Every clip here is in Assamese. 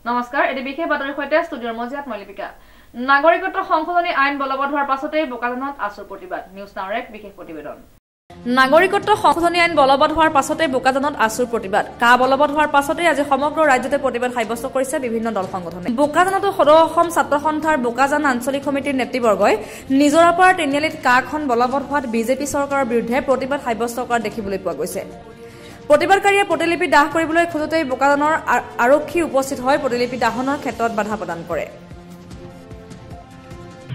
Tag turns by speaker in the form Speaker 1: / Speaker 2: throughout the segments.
Speaker 1: নমস্কাৰ এটি বিশেষ বাতৰিৰ সৈতে ষ্টুডিঅ'ৰ মজিয়াত মলিপিকা নাগৰিকত্ব সংশোধনী আইন বলবৎ হোৱাৰ পাছতেই বোকাজানত আছুৰ প্ৰতিবাদ নিউজ নাওৰ এক বিশেষ প্ৰতিবেদন নাগৰিকত্ব সংশোধনী আইন বলবৎ হোৱাৰ পাছতেই বোকাজানত আছুৰ প্ৰতিবাদ কা বলবৎ হোৱাৰ পাছতেই আজি সমগ্ৰ ৰাজ্যতে প্ৰতিবাদ সাব্যস্ত কৰিছে বিভিন্ন দল সংগঠনে বোকাজানতো সদৌ অসম ছাত্ৰ সন্থাৰ বোকাজান আঞ্চলিক সমিতিৰ নেতৃবৰ্গই নিজৰাপাৰ তিনিআলিত কাখন বলবৎ হোৱাত বিজেপি চৰকাৰৰ বিৰুদ্ধে প্ৰতিবাদ সাব্যস্ত কৰা দেখিবলৈ পোৱা গৈছে প্ৰতিবাদকাৰীয়ে প্ৰতিলিপি দাহ কৰিবলৈ খোজোতেই বোকাজানৰ আৰক্ষী উপস্থিত হৈ প্ৰতিলিপি দাহনৰ ক্ষেত্ৰত বাধা প্ৰদান কৰে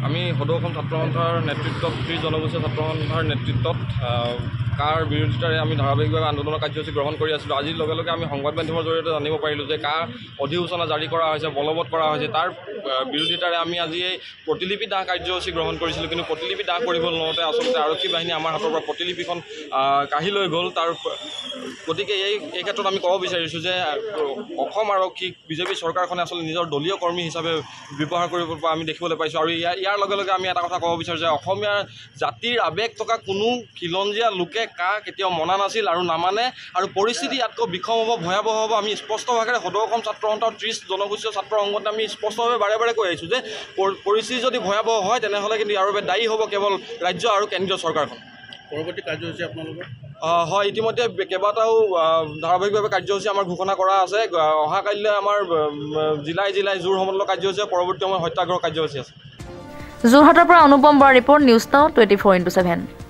Speaker 2: আমি সদৌ অসম ছাত্ৰ সন্থাৰ নেতৃত্বত জনগোষ্ঠীয় ছাত্ৰ সন্থাৰ নেতৃত্বত কাৰ বিৰোধিতাৰে আমি ধাৰাবাহিকভাৱে আন্দোলনৰ কাৰ্যসূচী গ্ৰহণ কৰি আছিলোঁ আজিৰ লগে লগে আমি সংবাদ মাধ্যমৰ জৰিয়তে জানিব পাৰিলোঁ যে কাৰ অধিসূচনা জাৰি কৰা হৈছে বলবৎ কৰা হৈছে তাৰ বিৰোধিতাৰে আমি আজি এই প্ৰতিলিপি দাহ কাৰ্যসূচী গ্ৰহণ কৰিছিলোঁ কিন্তু প্ৰতিলিপি দাহ কৰিব লওঁতে আচলতে আৰক্ষী বাহিনী আমাৰ হাতৰ পৰা প্ৰতিলিপিখন কাঢ়ি লৈ গ'ল তাৰ গতিকে এই ক্ষেত্ৰত আমি ক'ব বিচাৰিছোঁ যে অসম আৰক্ষীক বিজেপি চৰকাৰখনে আচলতে নিজৰ দলীয় কৰ্মী হিচাপে ব্যৱহাৰ কৰিব পৰা আমি দেখিবলৈ পাইছোঁ আৰু ইয়াৰ লগে লগে আমি এটা কথা ক'ব বিচাৰোঁ যে অসমীয়া জাতিৰ আৱেগ থকা কোনো খিলঞ্জীয়া লোকে কেতিয়াও মনা নাছিল আৰু নামানে আৰু পৰিস্থিতি ইয়াতকৈ বিষম হ'ব ভয়াৱহ হ'ব আমি স্পষ্টভাৱে সদৌ অসম ছাত্ৰ সন্থাৰ 30 জনগোষ্ঠীয় ছাত্ৰ সংগঠনে আমি স্পষ্টভাৱে বাৰে বাৰে কৈ আহিছোঁ যে পৰিস্থিতি যদি ভয়াৱহ হয় তেনেহ'লে কিন্তু ইয়াৰ বাবে দায়ী হ'ব কেৱল ৰাজ্য আৰু কেন্দ্ৰীয় চৰকাৰখন
Speaker 3: পৰৱৰ্তী কাৰ্যসূচী আপোনালোকৰ
Speaker 2: হয় ইতিমধ্যে কেইবাটাও ধাৰাবাহিকভাৱে কাৰ্যসূচী আমাৰ ঘোষণা কৰা আছে অহাকাইলৈ আমাৰ জিলাই জোৰ সমদলৰ কাৰ্যসূচী পৰৱৰ্তী সময়ত সত্যাগ্ৰহ কাৰ্যসূচী আছে
Speaker 1: যোৰহাটৰ পৰা অনুপম Bora report news now 24x7